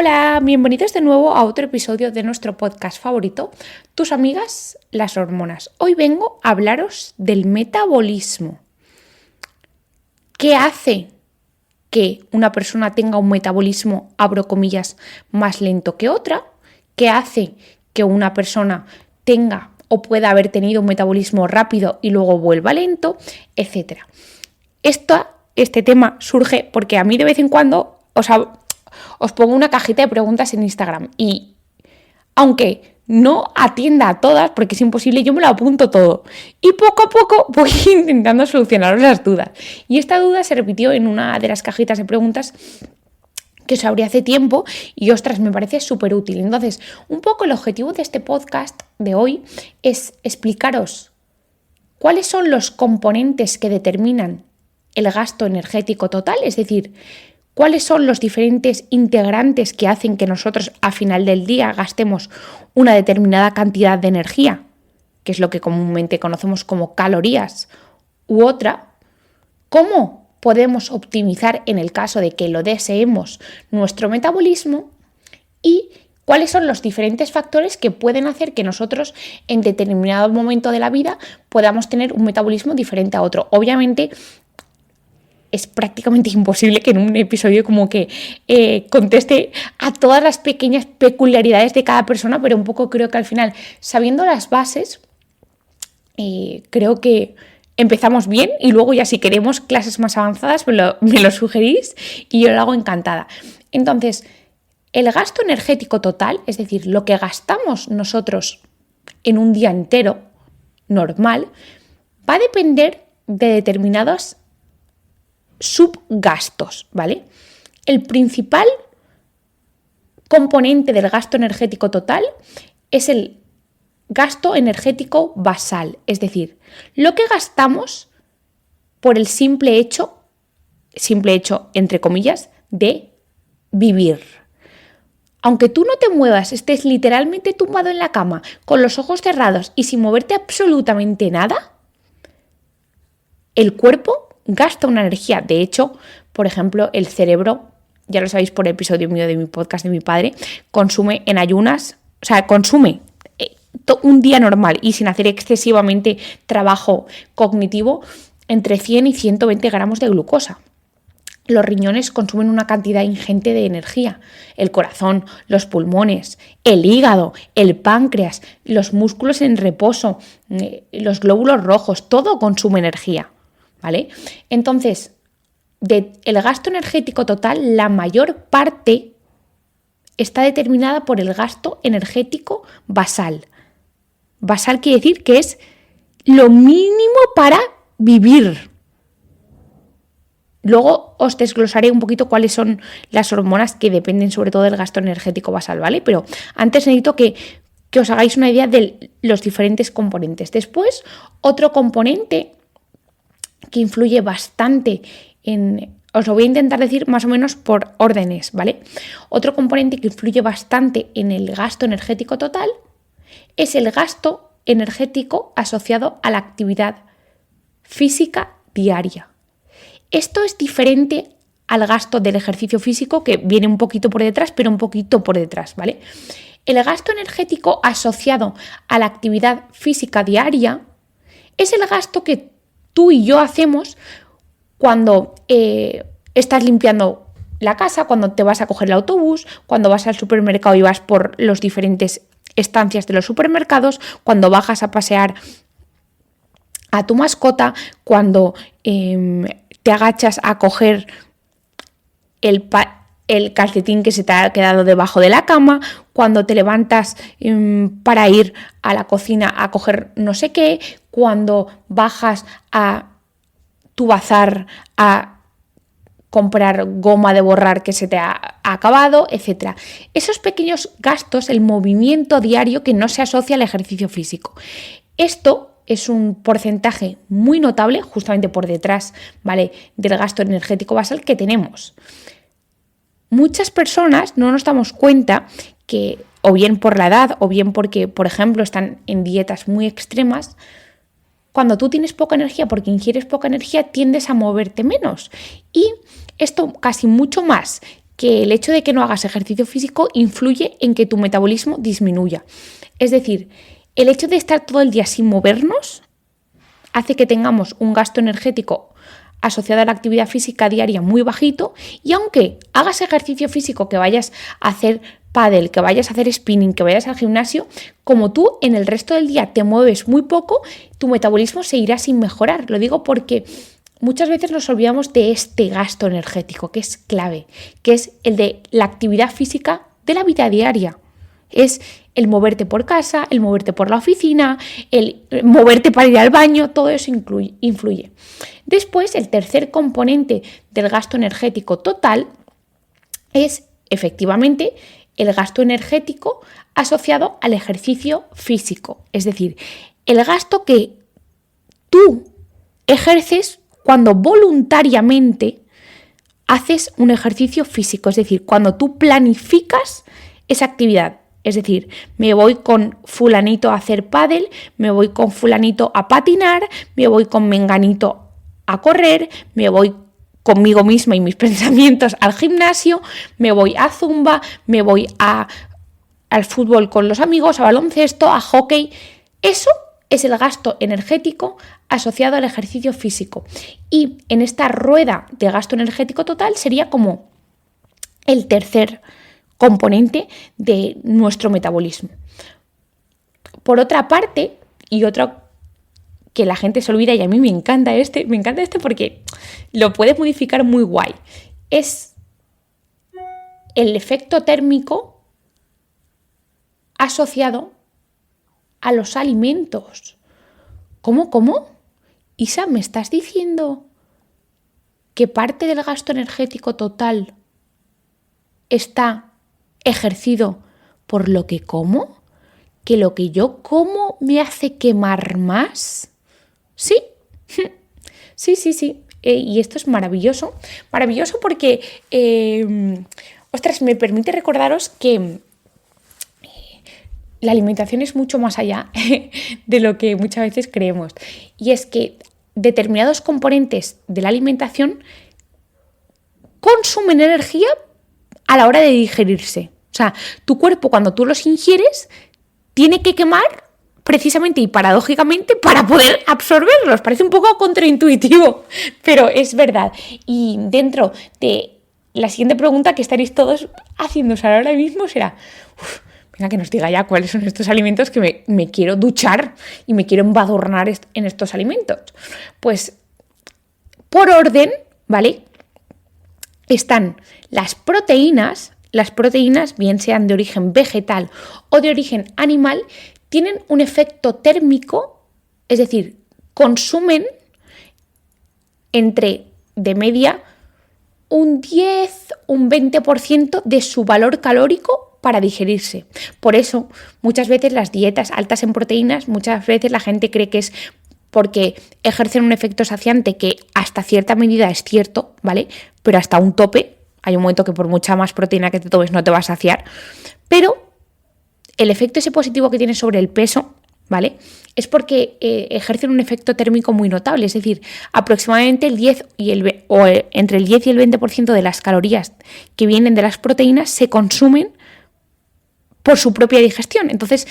Hola, bienvenidos de nuevo a otro episodio de nuestro podcast favorito, Tus amigas las hormonas. Hoy vengo a hablaros del metabolismo. ¿Qué hace que una persona tenga un metabolismo, abro comillas, más lento que otra? ¿Qué hace que una persona tenga o pueda haber tenido un metabolismo rápido y luego vuelva lento, etcétera? Este tema surge porque a mí de vez en cuando os pongo una cajita de preguntas en Instagram y aunque no atienda a todas, porque es imposible, yo me lo apunto todo y poco a poco voy intentando solucionar las dudas. Y esta duda se repitió en una de las cajitas de preguntas que os abrí hace tiempo y ostras, me parece súper útil. Entonces, un poco el objetivo de este podcast de hoy es explicaros cuáles son los componentes que determinan el gasto energético total, es decir, cuáles son los diferentes integrantes que hacen que nosotros a final del día gastemos una determinada cantidad de energía, que es lo que comúnmente conocemos como calorías, u otra, cómo podemos optimizar en el caso de que lo deseemos nuestro metabolismo y cuáles son los diferentes factores que pueden hacer que nosotros en determinado momento de la vida podamos tener un metabolismo diferente a otro. Obviamente, es prácticamente imposible que en un episodio como que conteste a todas las pequeñas peculiaridades de cada persona, pero un poco creo que al final, sabiendo las bases, creo que empezamos bien y luego ya si queremos clases más avanzadas me lo sugerís y yo lo hago encantada. Entonces, el gasto energético total, es decir, lo que gastamos nosotros en un día entero, normal, va a depender de determinados subgastos, ¿vale? El principal componente del gasto energético total es el gasto energético basal, es decir, lo que gastamos por el simple hecho entre comillas, de vivir. Aunque tú no te muevas, estés literalmente tumbado en la cama, con los ojos cerrados y sin moverte absolutamente nada, el cuerpo gasta una energía. De hecho, por ejemplo, el cerebro, ya lo sabéis por el episodio mío de mi podcast de mi padre, consume en ayunas, consume un día normal y sin hacer excesivamente trabajo cognitivo entre 100 y 120 gramos de glucosa. Los riñones consumen una cantidad ingente de energía. El corazón, los pulmones, el hígado, el páncreas, los músculos en reposo, los glóbulos rojos, todo consume energía, ¿vale? Entonces, del gasto energético total, la mayor parte está determinada por el gasto energético basal. Basal quiere decir que es lo mínimo para vivir. Luego os desglosaré un poquito cuáles son las hormonas que dependen sobre todo del gasto energético basal, ¿vale? Pero antes necesito que os hagáis una idea de los diferentes componentes. Después, otro componente que influye bastante os lo voy a intentar decir más o menos por órdenes, ¿vale? Otro componente que influye bastante en el gasto energético total es el gasto energético asociado a la actividad física diaria. Esto es diferente al gasto del ejercicio físico, que viene un poquito por detrás, pero un poquito por detrás, ¿vale? El gasto energético asociado a la actividad física diaria es el gasto que tú y yo hacemos cuando estás limpiando la casa, cuando te vas a coger el autobús, cuando vas al supermercado y vas por las diferentes estancias de los supermercados, cuando bajas a pasear a tu mascota, cuando te agachas a coger el calcetín que se te ha quedado debajo de la cama, cuando te levantas para ir a la cocina a coger no sé qué, cuando bajas a tu bazar a comprar goma de borrar que se te ha acabado, etc. Esos pequeños gastos, el movimiento diario que no se asocia al ejercicio físico. Esto es un porcentaje muy notable, justamente por detrás, ¿vale?, del gasto energético basal que tenemos. Muchas personas no nos damos cuenta que, o bien por la edad, o bien porque, por ejemplo, están en dietas muy extremas, cuando tú tienes poca energía, porque ingieres poca energía, tiendes a moverte menos. Y esto casi mucho más que el hecho de que no hagas ejercicio físico influye en que tu metabolismo disminuya. Es decir, el hecho de estar todo el día sin movernos hace que tengamos un gasto energético asociado a la actividad física diaria muy bajito, y aunque hagas ejercicio físico, que vayas a hacer pádel, que vayas a hacer spinning, que vayas al gimnasio, como tú en el resto del día te mueves muy poco, tu metabolismo se irá sin mejorar. Lo digo porque muchas veces nos olvidamos de este gasto energético que es clave, que es el de la actividad física de la vida diaria. Es el moverte por casa, el moverte por la oficina, el moverte para ir al baño, todo eso influye. Después, el tercer componente del gasto energético total es efectivamente el gasto energético asociado al ejercicio físico. Es decir, el gasto que tú ejerces cuando voluntariamente haces un ejercicio físico. Es decir, cuando tú planificas esa actividad. Es decir, me voy con fulanito a hacer pádel, me voy con fulanito a patinar, me voy con menganito a correr, me voy conmigo misma y mis pensamientos al gimnasio, me voy a zumba, me voy al fútbol con los amigos, a baloncesto, a hockey. Eso es el gasto energético asociado al ejercicio físico. Y en esta rueda de gasto energético total sería como el tercer componente de nuestro metabolismo. Por otra parte, y otro que la gente se olvida y a mí me encanta este porque lo puedes modificar muy guay, es el efecto térmico asociado a los alimentos. ¿Cómo? Isa, ¿me estás diciendo que parte del gasto energético total está ejercido por lo que como? ¿Que lo que yo como me hace quemar más? Sí, sí. Y esto es maravilloso porque, me permite recordaros que la alimentación es mucho más allá de lo que muchas veces creemos. Y es que determinados componentes de la alimentación consumen energía a la hora de digerirse. O sea, tu cuerpo cuando tú los ingieres tiene que quemar precisamente y paradójicamente para poder absorberlos. Parece un poco contraintuitivo, pero es verdad. Y dentro de la siguiente pregunta que estaréis todos haciéndose ahora mismo será: venga, que nos diga ya cuáles son estos alimentos que me quiero duchar y me quiero embadurnar en estos alimentos. Pues por orden, ¿vale? Están las proteínas, bien sean de origen vegetal o de origen animal, tienen un efecto térmico, es decir, consumen de media un 10, un 20% de su valor calórico para digerirse. Por eso, muchas veces las dietas altas en proteínas, muchas veces la gente cree que es porque ejercen un efecto saciante, que hasta cierta medida es cierto, ¿vale? Pero hasta un tope. Hay un momento que por mucha más proteína que te tomes no te va a saciar. Pero el efecto ese positivo que tiene sobre el peso, ¿vale? Es porque ejercen un efecto térmico muy notable. Es decir, aproximadamente entre el 10 y el 20% de las calorías que vienen de las proteínas se consumen por su propia digestión. Entonces,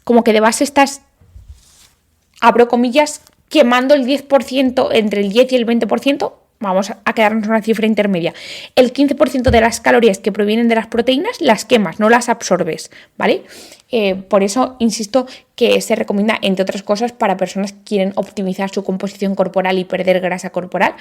como que de base estás, abro comillas, quemando el 10%, entre el 10 y el 20%, vamos a quedarnos en una cifra intermedia. El 15% de las calorías que provienen de las proteínas las quemas, no las absorbes, ¿vale? Por eso insisto que se recomienda, entre otras cosas, para personas que quieren optimizar su composición corporal y perder grasa corporal.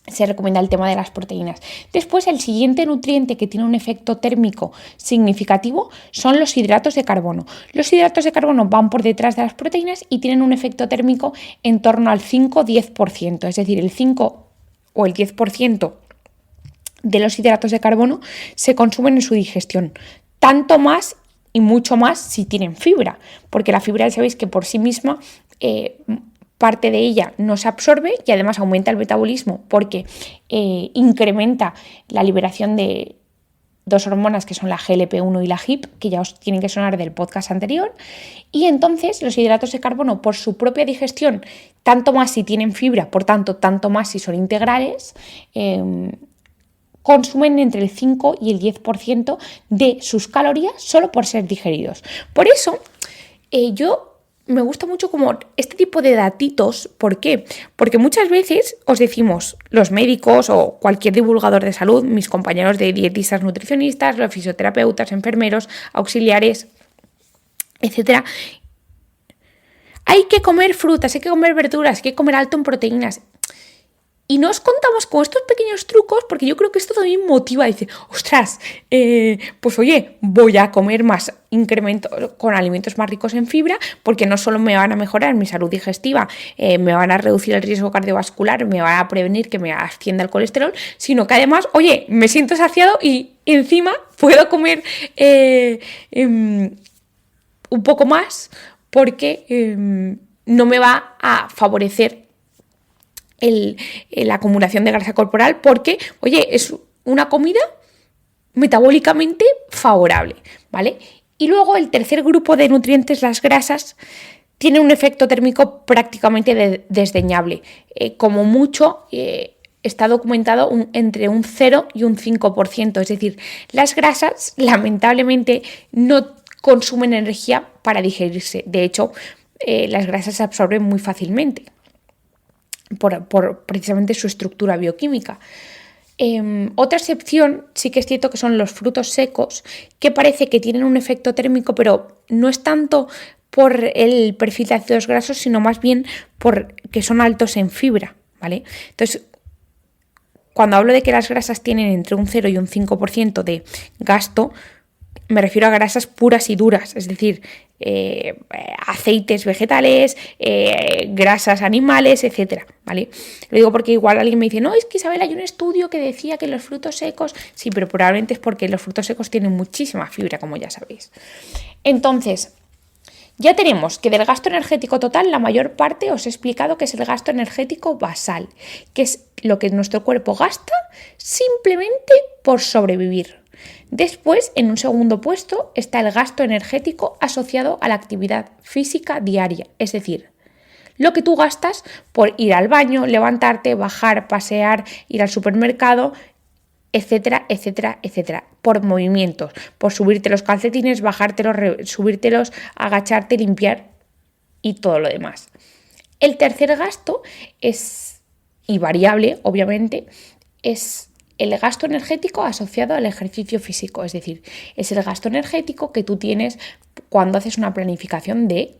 Se recomienda el tema de las proteínas. Después, el siguiente nutriente que tiene un efecto térmico significativo son los hidratos de carbono. Los hidratos de carbono van por detrás de las proteínas y tienen un efecto térmico en torno al 5-10%. Es decir, el 5 o el 10% de los hidratos de carbono se consumen en su digestión. Tanto más y mucho más si tienen fibra, porque la fibra, ya sabéis que por sí misma parte de ella no se absorbe y además aumenta el metabolismo porque incrementa la liberación de dos hormonas que son la GLP-1 y la GIP, que ya os tienen que sonar del podcast anterior. Y entonces los hidratos de carbono, por su propia digestión, tanto más si tienen fibra, por tanto, tanto más si son integrales, consumen entre el 5 y el 10% de sus calorías solo por ser digeridos. Por eso, yo me gusta mucho como este tipo de datitos. ¿Por qué? Porque muchas veces os decimos los médicos o cualquier divulgador de salud, mis compañeros de dietistas, nutricionistas, los fisioterapeutas, enfermeros, auxiliares, etcétera. Hay que comer frutas, hay que comer verduras, hay que comer alto en proteínas. Y no os contamos con estos pequeños trucos porque yo creo que esto también motiva. Dice, ostras, pues oye, voy a comer más incremento con alimentos más ricos en fibra porque no solo me van a mejorar mi salud digestiva, me van a reducir el riesgo cardiovascular, me van a prevenir que me ascienda el colesterol, sino que además, oye, me siento saciado y encima puedo comer un poco más porque no me va a favorecer la acumulación de grasa corporal porque, oye, es una comida metabólicamente favorable, ¿vale? Y luego el tercer grupo de nutrientes, las grasas, tiene un efecto térmico prácticamente desdeñable. Como mucho, está documentado entre un 0 y un 5%. Es decir, las grasas lamentablemente no consumen energía para digerirse. De hecho, las grasas se absorben muy fácilmente por precisamente su estructura bioquímica. Otra excepción sí que es cierto que son los frutos secos, que parece que tienen un efecto térmico, pero no es tanto por el perfil de ácidos grasos, sino más bien porque son altos en fibra, ¿vale? Entonces, cuando hablo de que las grasas tienen entre un 0 y un 5% de gasto, me refiero a grasas puras y duras, es decir, aceites vegetales, grasas animales, etcétera, ¿vale? Lo digo porque igual alguien me dice, no, es que Isabel, hay un estudio que decía que los frutos secos, sí, pero probablemente es porque los frutos secos tienen muchísima fibra, como ya sabéis. Entonces, ya tenemos que del gasto energético total, la mayor parte os he explicado que es el gasto energético basal, que es lo que nuestro cuerpo gasta simplemente por sobrevivir. Después, en un segundo puesto, está el gasto energético asociado a la actividad física diaria, es decir, lo que tú gastas por ir al baño, levantarte, bajar, pasear, ir al supermercado, etcétera, etcétera, etcétera, por movimientos, por subirte los calcetines, bajártelos, subírtelos, agacharte, limpiar y todo lo demás. El tercer gasto es, y variable, obviamente, es el gasto energético asociado al ejercicio físico, es decir, es el gasto energético que tú tienes cuando haces una planificación de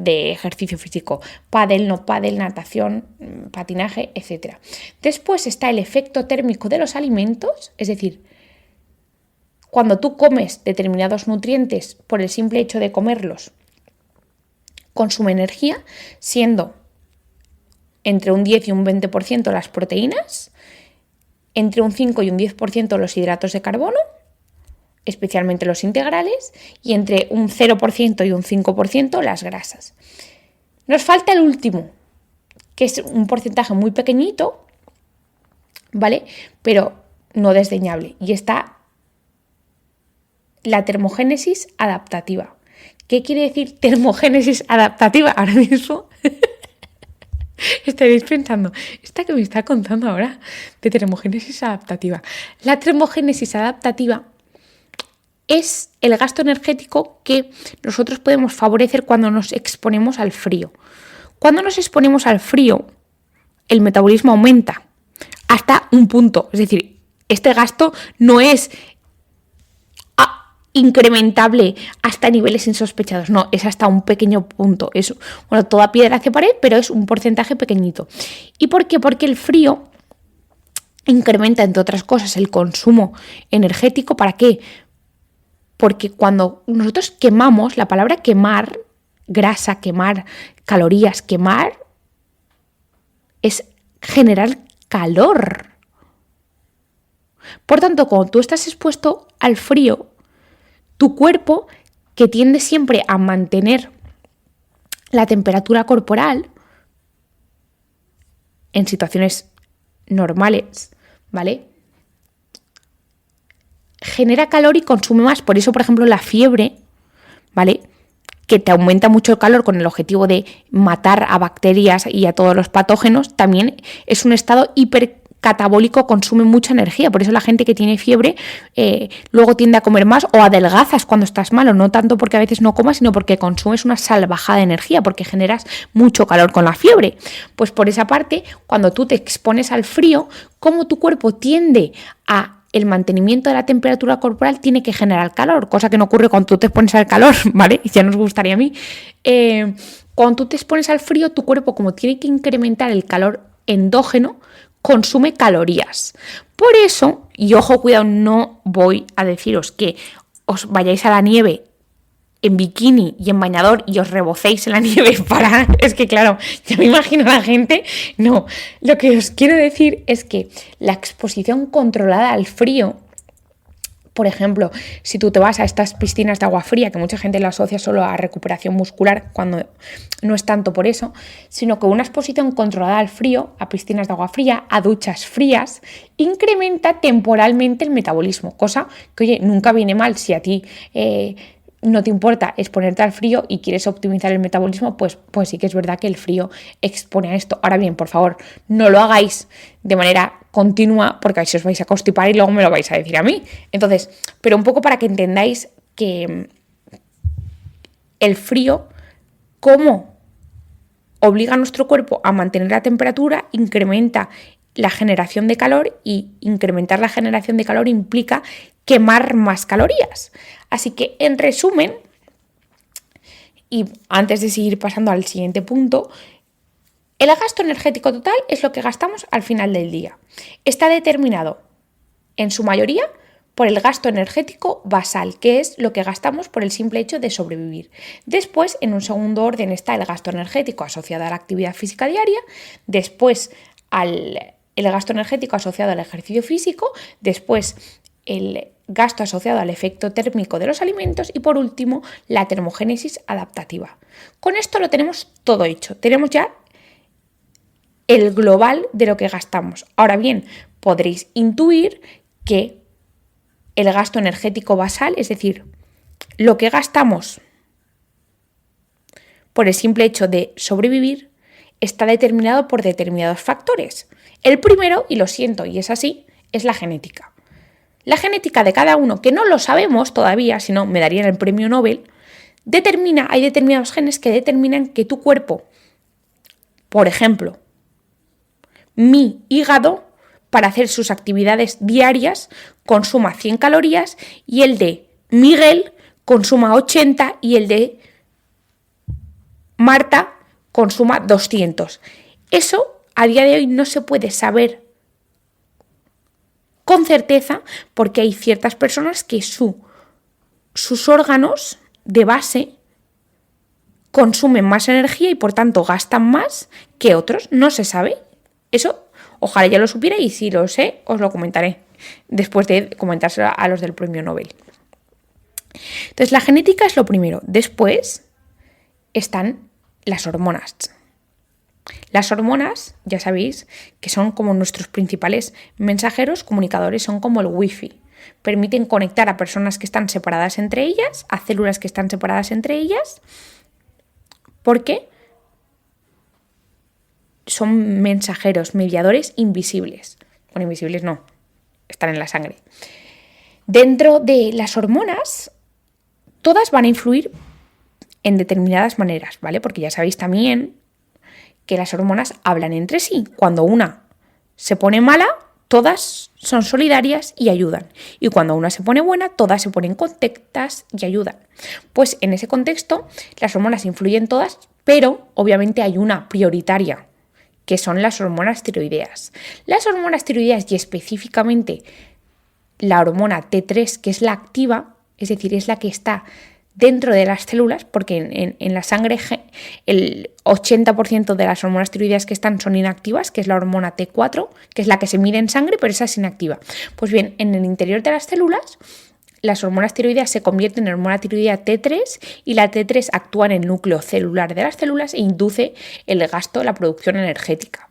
ejercicio físico, pádel, no pádel, natación, patinaje, etc. Después está el efecto térmico de los alimentos, es decir, cuando tú comes determinados nutrientes por el simple hecho de comerlos, consume energía, siendo entre un 10 y un 20% las proteínas, entre un 5 y un 10% los hidratos de carbono, especialmente los integrales, y entre un 0% y un 5% las grasas. Nos falta el último, que es un porcentaje muy pequeñito, ¿vale? Pero no desdeñable, y está la termogénesis adaptativa. ¿Qué quiere decir termogénesis adaptativa? Ahora mismo estaréis pensando, ¿esta que me está contando ahora de termogénesis adaptativa? La termogénesis adaptativa es el gasto energético que nosotros podemos favorecer cuando nos exponemos al frío. Cuando nos exponemos al frío, el metabolismo aumenta hasta un punto. Es decir, este gasto no es incrementable hasta niveles insospechados. No, es hasta un pequeño punto. Es, bueno, toda piedra hace pared, pero es un porcentaje pequeñito. ¿Y por qué? Porque el frío incrementa, entre otras cosas, el consumo energético. ¿Para qué? Porque cuando nosotros quemamos, la palabra quemar, grasa, quemar, calorías, quemar, es generar calor. Por tanto, cuando tú estás expuesto al frío, tu cuerpo, que tiende siempre a mantener la temperatura corporal en situaciones normales, ¿vale?, genera calor y consume más. Por eso, por ejemplo, la fiebre, ¿vale?, que te aumenta mucho el calor con el objetivo de matar a bacterias y a todos los patógenos, también es un estado catabólico consume mucha energía, por eso la gente que tiene fiebre luego tiende a comer más o adelgazas cuando estás malo, no tanto porque a veces no comas, sino porque consumes una salvajada de energía, porque generas mucho calor con la fiebre. Pues por esa parte, cuando tú te expones al frío, como tu cuerpo tiende a el mantenimiento de la temperatura corporal, tiene que generar calor, cosa que no ocurre cuando tú te expones al calor, ¿vale? Ya nos gustaría a mí. Cuando tú te expones al frío, tu cuerpo, como tiene que incrementar el calor endógeno, consume calorías. Por eso, y ojo, cuidado, no voy a deciros que os vayáis a la nieve en bikini y en bañador y os rebocéis en la nieve para... Es que claro, ya me imagino a la gente. No, lo que os quiero decir es que la exposición controlada al frío, por ejemplo, si tú te vas a estas piscinas de agua fría, que mucha gente lo asocia solo a recuperación muscular, cuando no es tanto por eso, sino que una exposición controlada al frío, a piscinas de agua fría, a duchas frías, incrementa temporalmente el metabolismo, cosa que, oye, nunca viene mal si a ti no te importa exponerte al frío y quieres optimizar el metabolismo, pues sí que es verdad que el frío expone a esto. Ahora bien, por favor, no lo hagáis de manera continua porque a veces os vais a constipar y luego me lo vais a decir a mí. Entonces, pero un poco para que entendáis que el frío, cómo obliga a nuestro cuerpo a mantener la temperatura, incrementa la generación de calor, y incrementar la generación de calor implica quemar más calorías. Así que, en resumen, y antes de seguir pasando al siguiente punto, el gasto energético total es lo que gastamos al final del día. Está determinado, en su mayoría, por el gasto energético basal, que es lo que gastamos por el simple hecho de sobrevivir. Después, en un segundo orden, está el gasto energético asociado a la actividad física diaria, después el gasto energético asociado al ejercicio físico, después el gasto asociado al efecto térmico de los alimentos y, por último, la termogénesis adaptativa. Con esto lo tenemos todo hecho. Tenemos ya el global de lo que gastamos. Ahora bien, podréis intuir que el gasto energético basal, es decir, lo que gastamos por el simple hecho de sobrevivir, está determinado por determinados factores. El primero, y lo siento y es así, es la genética. La genética de cada uno, que no lo sabemos todavía, si no me darían el premio Nobel, hay determinados genes que determinan que tu cuerpo, por ejemplo, mi hígado, para hacer sus actividades diarias, consuma 100 calorías y el de Miguel consuma 80 y el de Marta consuma 200. Eso a día de hoy no se puede saber con certeza porque hay ciertas personas que sus órganos de base consumen más energía y por tanto gastan más que otros. No se sabe. Eso ojalá ya lo supiera y si lo sé os lo comentaré después de comentárselo a los del premio Nobel. Entonces la genética es lo primero. Después están las hormonas. Las hormonas, ya sabéis, que son como nuestros principales mensajeros, comunicadores, son como el wifi. Permiten conectar a personas que están separadas entre ellas, a células que están separadas entre ellas, porque son mensajeros, mediadores invisibles. Bueno, invisibles no, están en la sangre. Dentro de las hormonas, todas van a influir en determinadas maneras, ¿vale? Porque ya sabéis también que las hormonas hablan entre sí. Cuando una se pone mala, todas son solidarias y ayudan. Y cuando una se pone buena, todas se ponen contentas y ayudan. Pues en ese contexto, las hormonas influyen todas, pero obviamente hay una prioritaria, que son las hormonas tiroideas. Las hormonas tiroideas y específicamente la hormona T3, que es la activa, es decir, es la que está dentro de las células, porque en la sangre el 80% de las hormonas tiroideas que están son inactivas, que es la hormona T4, que es la que se mide en sangre, pero esa es inactiva. Pues bien, en el interior de las células, las hormonas tiroideas se convierten en hormona tiroidea T3 y la T3 actúa en el núcleo celular de las células e induce el gasto, la producción energética.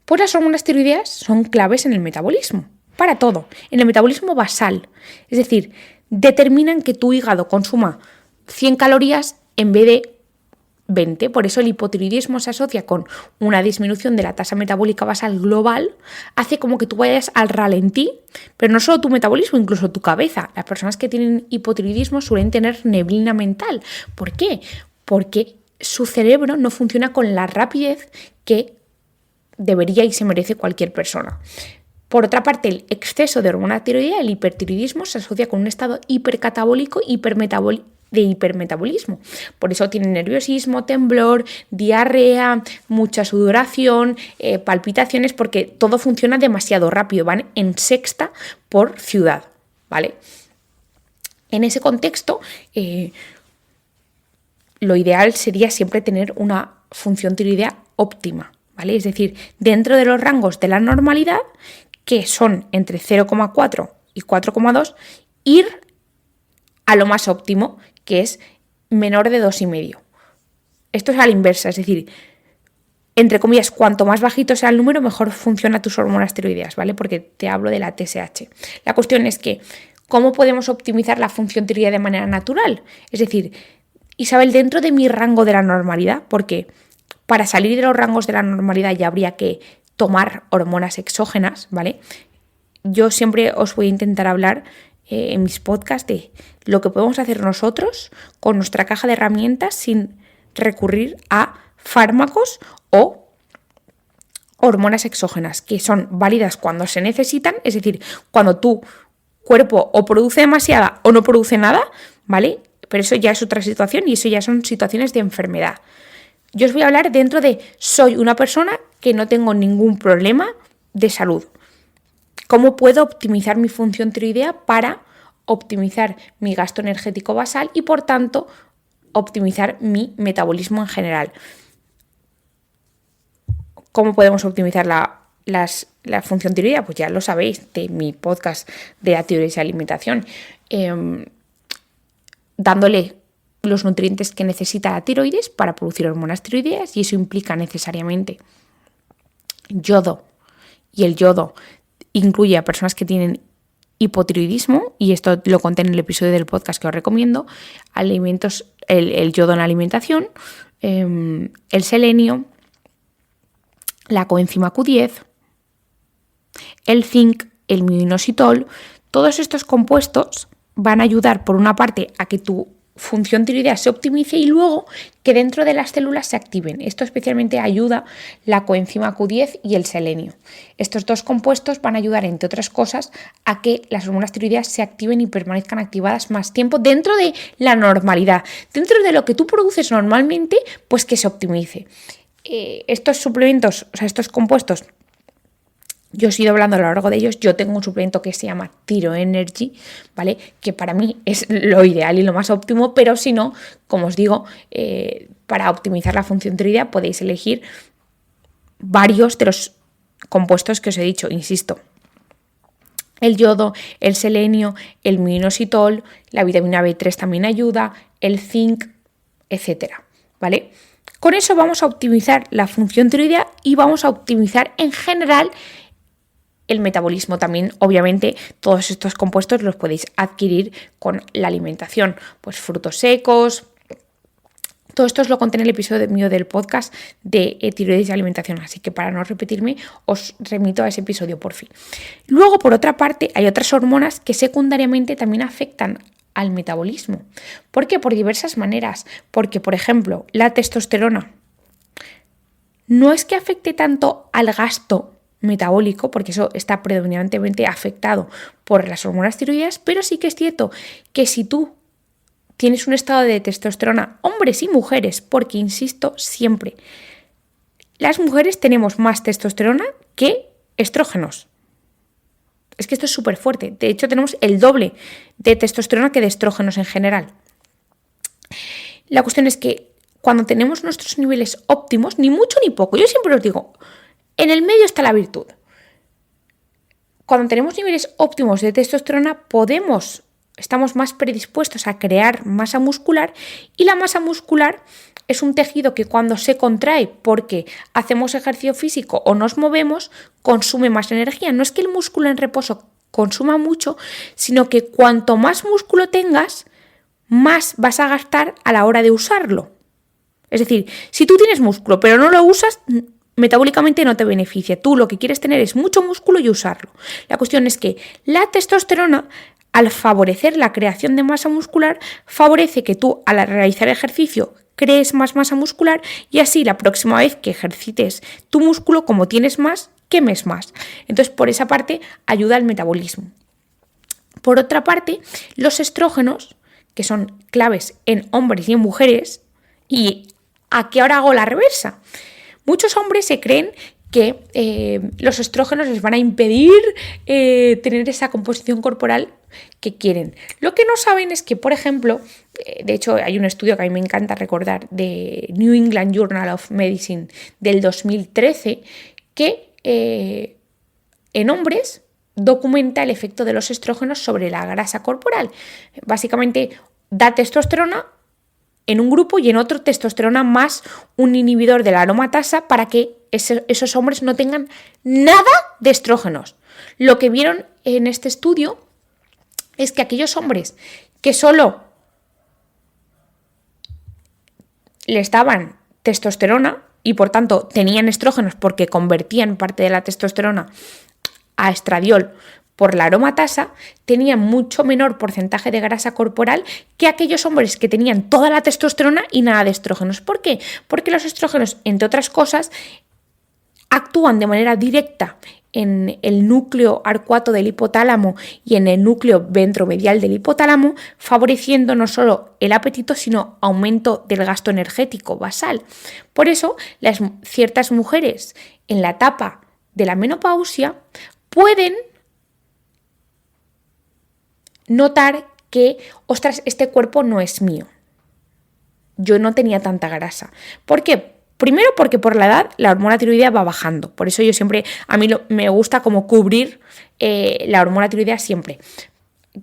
Pues las hormonas tiroideas son claves en el metabolismo, para todo, en el metabolismo basal, es decir, determinan que tu hígado consuma 100 calorías en vez de 20. Por eso el hipotiroidismo se asocia con una disminución de la tasa metabólica basal global, hace como que tú vayas al ralentí, pero no solo tu metabolismo, incluso tu cabeza. Las personas que tienen hipotiroidismo suelen tener neblina mental. ¿Por qué? Porque su cerebro no funciona con la rapidez que debería y se merece cualquier persona. Por otra parte, el exceso de hormona tiroidea, el hipertiroidismo, se asocia con un estado hipercatabólico de hipermetabolismo. Por eso tienen nerviosismo, temblor, diarrea, mucha sudoración, palpitaciones, porque todo funciona demasiado rápido, van en sexta por ciudad, ¿vale? En ese contexto, lo ideal sería siempre tener una función tiroidea óptima, ¿vale? Es decir, dentro de los rangos de la normalidad, que son entre 0,4 y 4,2, ir a lo más óptimo, que es menor de 2,5. Esto es a la inversa, es decir, entre comillas, cuanto más bajito sea el número, mejor funcionan tus hormonas tiroideas, ¿vale? Porque te hablo de la TSH. La cuestión es que, ¿cómo podemos optimizar la función tiroidea de manera natural? Es decir, Isabel, dentro de mi rango de la normalidad, porque para salir de los rangos de la normalidad ya habría que tomar hormonas exógenas, ¿vale? Yo siempre os voy a intentar hablar en mis podcasts de lo que podemos hacer nosotros con nuestra caja de herramientas sin recurrir a fármacos o hormonas exógenas, que son válidas cuando se necesitan, es decir, cuando tu cuerpo o produce demasiada o no produce nada, ¿vale? Pero eso ya es otra situación y eso ya son situaciones de enfermedad. Yo os voy a hablar dentro de soy una persona que no tengo ningún problema de salud. ¿Cómo puedo optimizar mi función tiroidea para optimizar mi gasto energético basal y, por tanto, optimizar mi metabolismo en general? ¿Cómo podemos optimizar la función tiroidea? Pues ya lo sabéis de mi podcast de la tiroides y alimentación. Dándole los nutrientes que necesita la tiroides para producir hormonas tiroideas, y eso implica necesariamente yodo, y el yodo incluye a personas que tienen hipotiroidismo, y esto lo conté en el episodio del podcast que os recomiendo, alimentos, el yodo en la alimentación, el selenio, la coenzima Q10, el zinc, el minoxidil. Todos estos compuestos van a ayudar, por una parte, a que tu función tiroidea se optimice y luego que dentro de las células se activen. Esto especialmente ayuda la coenzima Q10 y el selenio. Estos dos compuestos van a ayudar, entre otras cosas, a que las hormonas tiroideas se activen y permanezcan activadas más tiempo dentro de la normalidad, dentro de lo que tú produces normalmente, pues que se optimice. Estos suplementos, o sea, estos compuestos, yo os he ido hablando a lo largo de ellos. Yo tengo un suplemento que se llama Tiro Energy, ¿vale? Que para mí es lo ideal y lo más óptimo, pero si no, como os digo, para optimizar la función tiroidea podéis elegir varios de los compuestos que os he dicho, insisto. El yodo, el selenio, el minoxidil, la vitamina B3 también ayuda, el zinc, etcétera, ¿vale? Con eso vamos a optimizar la función tiroidea y vamos a optimizar en general el metabolismo. También, obviamente, todos estos compuestos los podéis adquirir con la alimentación, pues frutos secos. Todo esto os lo conté en el episodio mío del podcast de tiroides y alimentación, así que para no repetirme os remito a ese episodio por fin. Luego, por otra parte, hay otras hormonas que secundariamente también afectan al metabolismo. ¿Por qué? Por diversas maneras. Porque, por ejemplo, la testosterona no es que afecte tanto al gasto metabólico, porque eso está predominantemente afectado por las hormonas tiroideas, pero sí que es cierto que si tú tienes un estado de testosterona, hombres y mujeres, porque insisto siempre, las mujeres tenemos más testosterona que estrógenos. Es que esto es súper fuerte. De hecho, tenemos el doble de testosterona que de estrógenos en general. La cuestión es que cuando tenemos nuestros niveles óptimos, ni mucho ni poco, yo siempre os digo, en el medio está la virtud. Cuando tenemos niveles óptimos de testosterona, estamos más predispuestos a crear masa muscular, y la masa muscular es un tejido que cuando se contrae porque hacemos ejercicio físico o nos movemos, consume más energía. No es que el músculo en reposo consuma mucho, sino que cuanto más músculo tengas, más vas a gastar a la hora de usarlo. Es decir, si tú tienes músculo pero no lo usas, metabólicamente no te beneficia. Tú lo que quieres tener es mucho músculo y usarlo. La cuestión es que la testosterona, al favorecer la creación de masa muscular, favorece que tú al realizar ejercicio crees más masa muscular y así la próxima vez que ejercites tu músculo, como tienes más, quemes más. Entonces, por esa parte, ayuda al metabolismo. Por otra parte, los estrógenos, que son claves en hombres y en mujeres, y aquí ahora hago la reversa. Muchos hombres se creen que los estrógenos les van a impedir tener esa composición corporal que quieren. Lo que no saben es que, por ejemplo, de hecho hay un estudio que a mí me encanta recordar de New England Journal of Medicine del 2013 que en hombres documenta el efecto de los estrógenos sobre la grasa corporal. Básicamente da testosterona en un grupo y en otro testosterona más un inhibidor de la aromatasa para que esos hombres no tengan nada de estrógenos. Lo que vieron en este estudio es que aquellos hombres que solo les daban testosterona y por tanto tenían estrógenos porque convertían parte de la testosterona a estradiol por la aromatasa, tenían mucho menor porcentaje de grasa corporal que aquellos hombres que tenían toda la testosterona y nada de estrógenos. ¿Por qué? Porque los estrógenos, entre otras cosas, actúan de manera directa en el núcleo arcuato del hipotálamo y en el núcleo ventromedial del hipotálamo, favoreciendo no solo el apetito, sino aumento del gasto energético basal. Por eso, ciertas mujeres en la etapa de la menopausia pueden notar que, ostras, este cuerpo no es mío. Yo no tenía tanta grasa. ¿Por qué? Primero porque por la edad la hormona tiroidea va bajando. Por eso yo siempre, a mí me gusta como cubrir la hormona tiroidea siempre.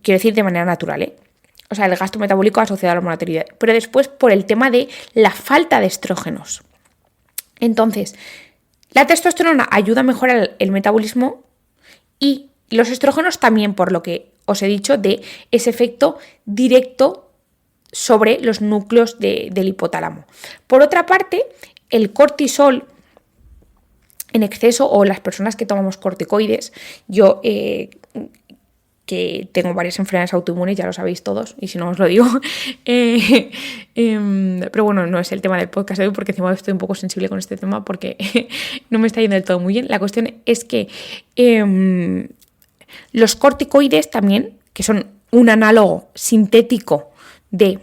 Quiero decir de manera natural, ¿eh? O sea, el gasto metabólico asociado a la hormona tiroidea. Pero después por el tema de la falta de estrógenos. Entonces, la testosterona ayuda a mejorar el metabolismo y los estrógenos también, por lo que os he dicho, de ese efecto directo sobre los núcleos del hipotálamo. Por otra parte, el cortisol en exceso o las personas que tomamos corticoides, yo que tengo varias enfermedades autoinmunes, ya lo sabéis todos, y si no os lo digo, pero bueno, no es el tema del podcast de hoy porque encima estoy un poco sensible con este tema porque no me está yendo del todo muy bien. La cuestión es que los corticoides también, que son un análogo sintético de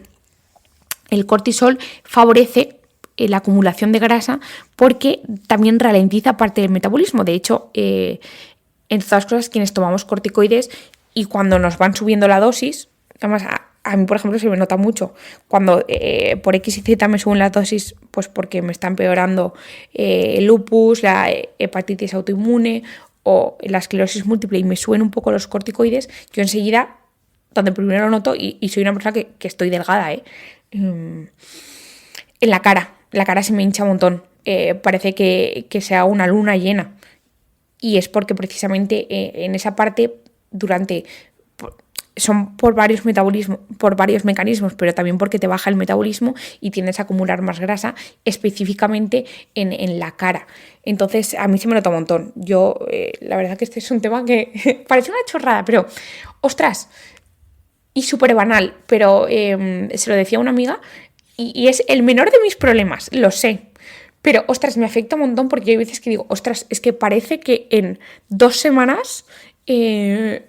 el cortisol, favorece la acumulación de grasa porque también ralentiza parte del metabolismo. De hecho, entre todas las cosas, quienes tomamos corticoides y cuando nos van subiendo la dosis, además a mí, por ejemplo, se me nota mucho cuando por X y Z me suben la dosis, pues porque me está empeorando el lupus, la hepatitis autoinmune o la esclerosis múltiple y me suben un poco los corticoides, yo enseguida, donde primero lo noto, y soy una persona que estoy delgada, en la cara se me hincha un montón, parece que sea una luna llena. Y es porque precisamente en esa parte son por varios mecanismos, pero también porque te baja el metabolismo y tiendes a acumular más grasa, específicamente en la cara. Entonces, a mí se me nota un montón. Yo, la verdad que este es un tema que parece una chorrada, pero, ostras, y súper banal, pero se lo decía a una amiga y es el menor de mis problemas, lo sé. Pero, ostras, me afecta un montón porque hay veces que digo, ostras, es que parece que en 2 semanas me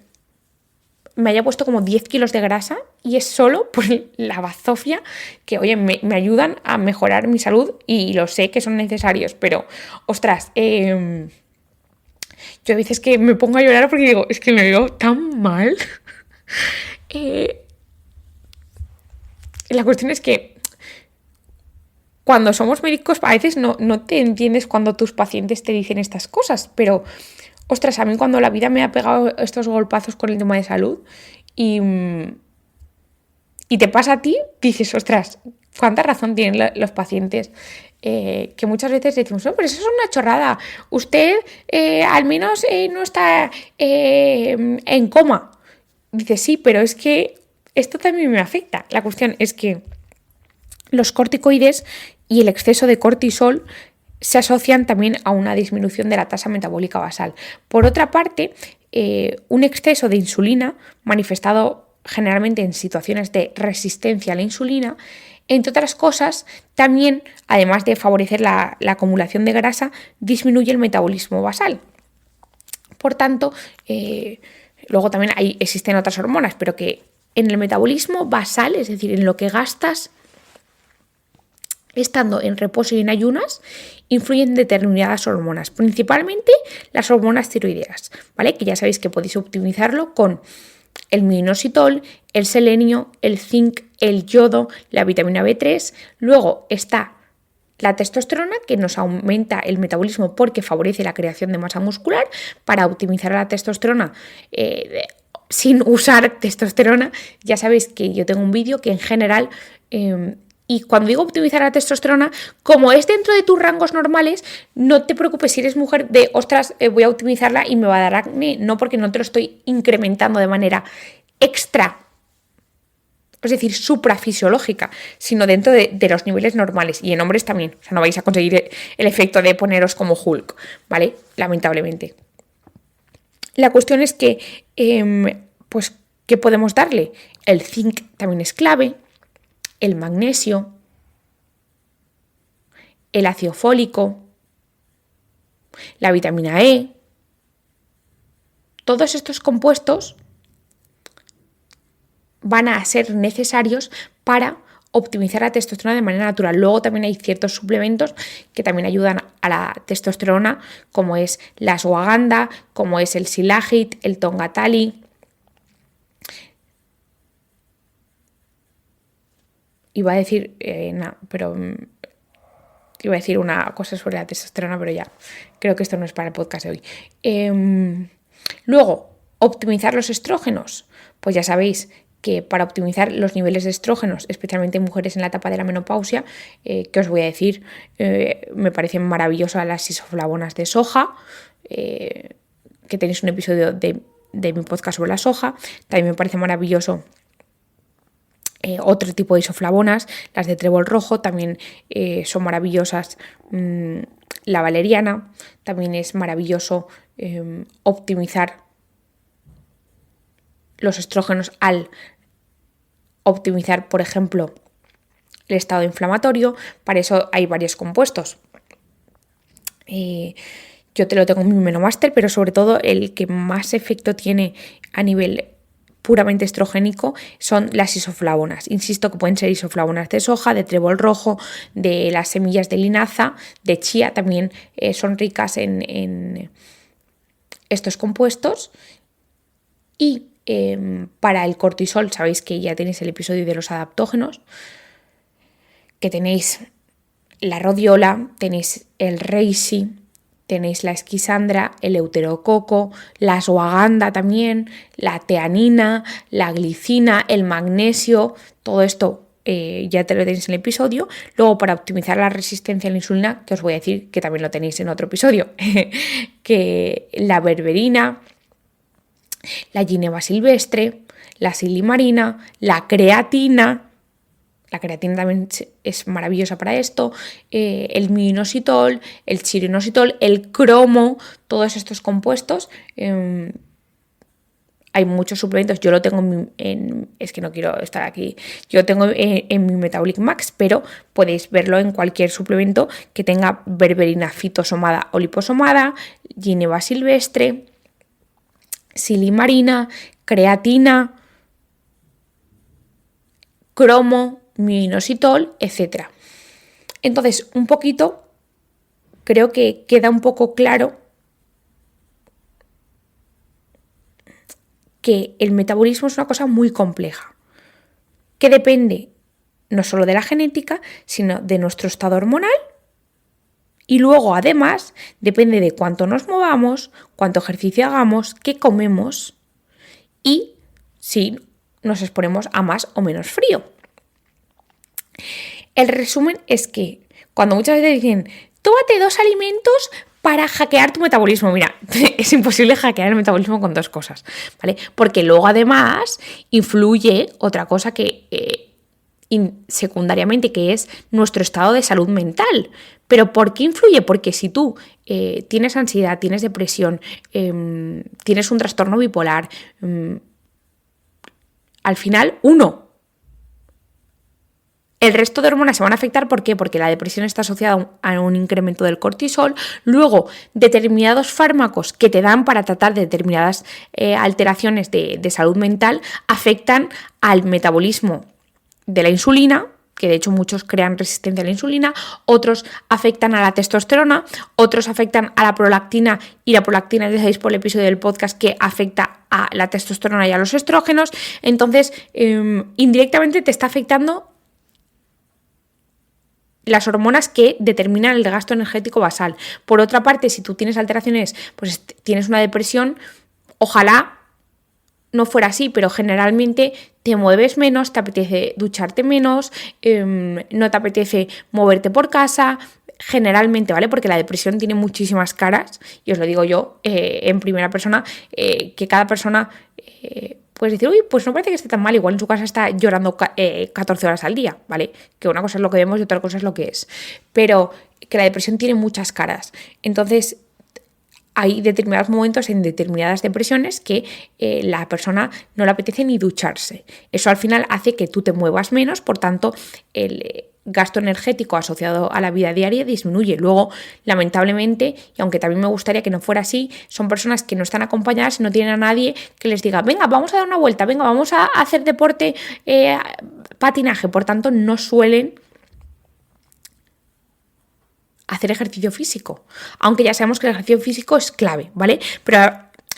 haya puesto como 10 kilos de grasa y es solo por la bazofia que, oye, me ayudan a mejorar mi salud y lo sé que son necesarios, pero, ostras, yo a veces que me pongo a llorar porque digo, es que me veo tan mal. La cuestión es que cuando somos médicos a veces no te entiendes cuando tus pacientes te dicen estas cosas, pero, ostras, a mí cuando la vida me ha pegado estos golpazos con el tema de salud y te pasa a ti, dices, ostras, cuánta razón tienen los pacientes, que muchas veces decimos, no, pero eso es una chorrada, usted al menos no está en coma. Dice, sí, pero es que esto también me afecta. La cuestión es que los corticoides y el exceso de cortisol se asocian también a una disminución de la tasa metabólica basal. Por otra parte, un exceso de insulina, manifestado generalmente en situaciones de resistencia a la insulina, entre otras cosas, también, además de favorecer la acumulación de grasa, disminuye el metabolismo basal. Por tanto, luego también existen otras hormonas, pero que en el metabolismo basal, es decir, en lo que gastas estando en reposo y en ayunas, influyen determinadas hormonas, principalmente las hormonas tiroideas, ¿vale? Que ya sabéis que podéis optimizarlo con el minoxidil, el selenio, el zinc, el yodo, la vitamina B3. Luego está la testosterona, que nos aumenta el metabolismo porque favorece la creación de masa muscular. Para optimizar la testosterona sin usar testosterona, ya sabéis que yo tengo un vídeo que en general... y cuando digo optimizar la testosterona, como es dentro de tus rangos normales, no te preocupes si eres mujer de, ostras, voy a optimizarla y me va a dar acné. No, porque no te lo estoy incrementando de manera extra, es decir, suprafisiológica, sino dentro de los niveles normales. Y en hombres también. O sea, no vais a conseguir el efecto de poneros como Hulk, ¿vale? Lamentablemente. La cuestión es que, pues, ¿qué podemos darle? El zinc también es clave. El magnesio, el ácido fólico, la vitamina E, todos estos compuestos van a ser necesarios para optimizar la testosterona de manera natural. Luego también hay ciertos suplementos que también ayudan a la testosterona, como es la ashwagandha, como es el Shilajit, el Tongatali. Iba a decir, iba a decir una cosa sobre la testosterona, pero ya, creo que esto no es para el podcast de hoy. Luego, optimizar los estrógenos. Pues ya sabéis que para optimizar los niveles de estrógenos, especialmente en mujeres en la etapa de la menopausia, que os voy a decir, me parecen maravillosas las isoflavonas de soja, que tenéis un episodio de mi podcast sobre la soja. También me parece maravilloso otro tipo de isoflavonas, las de trébol rojo, también son maravillosas. La valeriana, también es maravilloso optimizar los estrógenos al optimizar, por ejemplo, el estado inflamatorio. Para eso hay varios compuestos. Yo te lo tengo en mi Menomaster, pero sobre todo el que más efecto tiene a nivel puramente estrogénico son las isoflavonas. Insisto que pueden ser isoflavonas de soja, de trébol rojo, de las semillas de linaza, de chía, también son ricas en estos compuestos. Y para el cortisol, sabéis que ya tenéis el episodio de los adaptógenos, que tenéis la rodiola, tenéis el reishi, tenéis la esquisandra, el euterococo, la ashwagandha también, la teanina, la glicina, el magnesio, todo esto ya te lo tenéis en el episodio. Luego, para optimizar la resistencia a la insulina, que os voy a decir que también lo tenéis en otro episodio, que la berberina, la gineba silvestre, la silimarina, la creatina. La creatina también es maravillosa para esto, el minoxidil, el chirinositol, el cromo, todos estos compuestos. Hay muchos suplementos, yo lo tengo es que no quiero estar aquí, yo tengo en mi Metabolic Max, pero podéis verlo en cualquier suplemento que tenga berberina fitosomada o liposomada, gineba silvestre, silimarina, creatina, cromo, minoxidil, etc. Entonces, un poquito, creo que queda un poco claro que el metabolismo es una cosa muy compleja, que depende no solo de la genética, sino de nuestro estado hormonal, y luego además depende de cuánto nos movamos, cuánto ejercicio hagamos, qué comemos y si nos exponemos a más o menos frío. El resumen es que cuando muchas veces dicen, tómate 2 alimentos para hackear tu metabolismo. Mira, es imposible hackear el metabolismo con 2 cosas, ¿vale? Porque luego además influye otra cosa que secundariamente, que es nuestro estado de salud mental. ¿Pero por qué influye? Porque si tú tienes ansiedad, tienes depresión, tienes un trastorno bipolar, al final, el resto de hormonas se van a afectar. ¿Por qué? Porque la depresión está asociada a un incremento del cortisol. Luego, determinados fármacos que te dan para tratar de determinadas alteraciones de salud mental afectan al metabolismo de la insulina, que de hecho muchos crean resistencia a la insulina, otros afectan a la testosterona, otros afectan a la prolactina, y la prolactina, ya sabéis por el episodio del podcast, que afecta a la testosterona y a los estrógenos. Entonces, indirectamente te está afectando las hormonas que determinan el gasto energético basal. Por otra parte, si tú tienes alteraciones, pues tienes una depresión, ojalá no fuera así, pero generalmente te mueves menos, te apetece ducharte menos, no te apetece moverte por casa, generalmente, ¿vale? Porque la depresión tiene muchísimas caras, y os lo digo yo en primera persona, que cada persona puedes decir, uy, pues no parece que esté tan mal, igual en su casa está llorando 14 horas al día, ¿vale? Que una cosa es lo que vemos y otra cosa es lo que es. Pero que la depresión tiene muchas caras. Entonces, hay determinados momentos en determinadas depresiones que la persona no le apetece ni ducharse. Eso al final hace que tú te muevas menos, por tanto, el gasto energético asociado a la vida diaria disminuye. Luego, lamentablemente, y aunque también me gustaría que no fuera así, son personas que no están acompañadas y no tienen a nadie que les diga, venga, vamos a dar una vuelta, venga, vamos a hacer deporte, patinaje. Por tanto, no suelen hacer ejercicio físico, aunque ya sabemos que el ejercicio físico es clave, ¿vale? Pero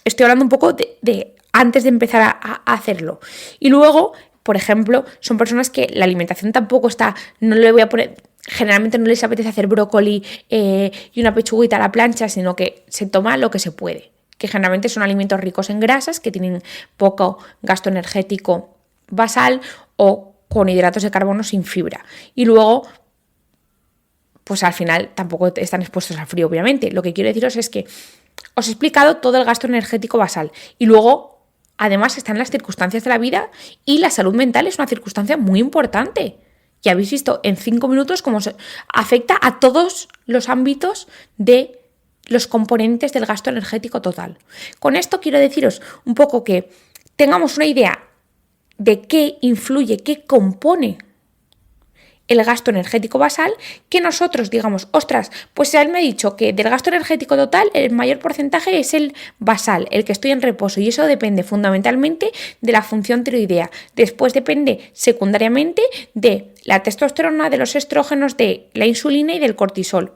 estoy hablando un poco de antes de empezar a hacerlo. Y luego, por ejemplo, son personas que la alimentación tampoco está, no le voy a poner, generalmente no les apetece hacer brócoli y una pechuguita a la plancha, sino que se toma lo que se puede, que generalmente son alimentos ricos en grasas, que tienen poco gasto energético basal, o con hidratos de carbono sin fibra. Y luego, pues al final tampoco están expuestos al frío, obviamente. Lo que quiero deciros es que os he explicado todo el gasto energético basal, y luego además están las circunstancias de la vida, y la salud mental es una circunstancia muy importante. Ya habéis visto en 5 minutos cómo afecta a todos los ámbitos de los componentes del gasto energético total. Con esto quiero deciros un poco que tengamos una idea de qué influye, qué compone el gasto energético basal, que nosotros digamos, ostras, pues él me ha dicho que del gasto energético total el mayor porcentaje es el basal, el que estoy en reposo, y eso depende fundamentalmente de la función tiroidea. Después depende secundariamente de la testosterona, de los estrógenos, de la insulina y del cortisol.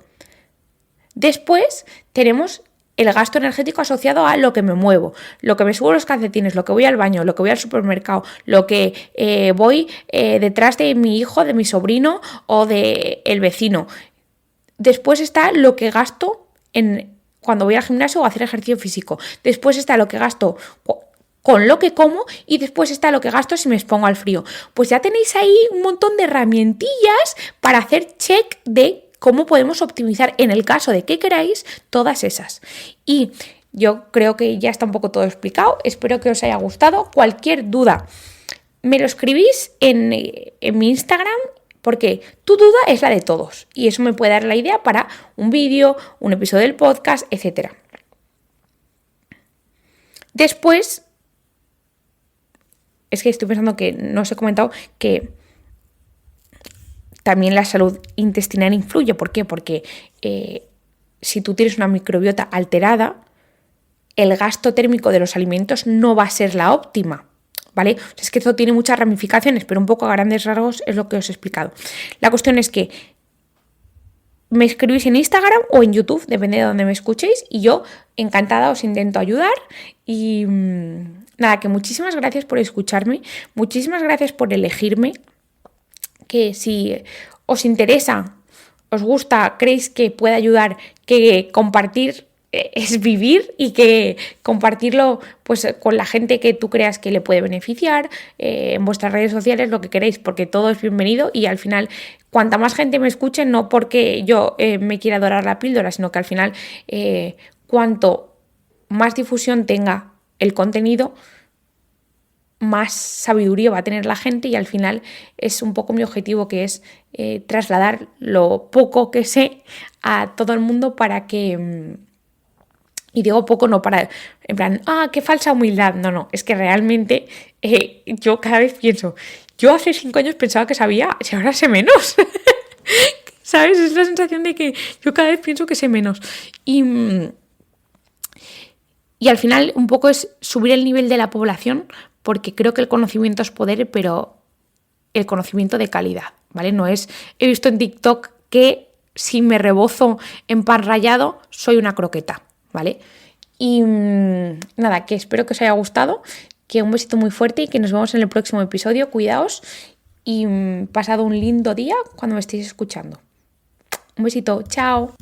Después tenemos el gasto energético asociado a lo que me muevo, lo que me subo los calcetines, lo que voy al baño, lo que voy al supermercado, lo que voy detrás de mi hijo, de mi sobrino o del vecino. Después está lo que gasto cuando voy al gimnasio o a hacer ejercicio físico. Después está lo que gasto con lo que como, y después está lo que gasto si me expongo al frío. Pues ya tenéis ahí un montón de herramientillas para hacer check de cómo podemos optimizar, en el caso de que queráis, todas esas. Y yo creo que ya está un poco todo explicado. Espero que os haya gustado. Cualquier duda me lo escribís en mi Instagram, porque tu duda es la de todos, y eso me puede dar la idea para un vídeo, un episodio del podcast, etc. Después, es que estoy pensando que no os he comentado que también la salud intestinal influye. ¿Por qué? Porque si tú tienes una microbiota alterada, el gasto térmico de los alimentos no va a ser la óptima, ¿vale? O sea, es que esto tiene muchas ramificaciones, pero un poco a grandes rasgos es lo que os he explicado. La cuestión es que me escribís en Instagram o en YouTube, depende de donde me escuchéis, y yo encantada os intento ayudar. Y nada, que muchísimas gracias por escucharme, muchísimas gracias por elegirme, que si os interesa, os gusta, creéis que puede ayudar, que compartir es vivir, y que compartirlo pues con la gente que tú creas que le puede beneficiar, en vuestras redes sociales, lo que queréis, porque todo es bienvenido. Y al final, cuanta más gente me escuche, no porque yo me quiera dorar la píldora, sino que al final cuanto más difusión tenga el contenido, más sabiduría va a tener la gente, y al final es un poco mi objetivo, que es trasladar lo poco que sé a todo el mundo para que... Y digo poco no para, en plan, qué falsa humildad. No, es que realmente yo cada vez pienso, yo hace 5 años pensaba que sabía, y ahora sé menos. ¿Sabes? Es la sensación de que yo cada vez pienso que sé menos. Y al final un poco es subir el nivel de la población, porque creo que el conocimiento es poder, pero el conocimiento de calidad, ¿vale? No es, he visto en TikTok que si me rebozo en pan rallado soy una croqueta, ¿vale? Y nada, que espero que os haya gustado, que un besito muy fuerte y que nos vemos en el próximo episodio. Cuidaos y pasad un lindo día cuando me estéis escuchando. Un besito, chao.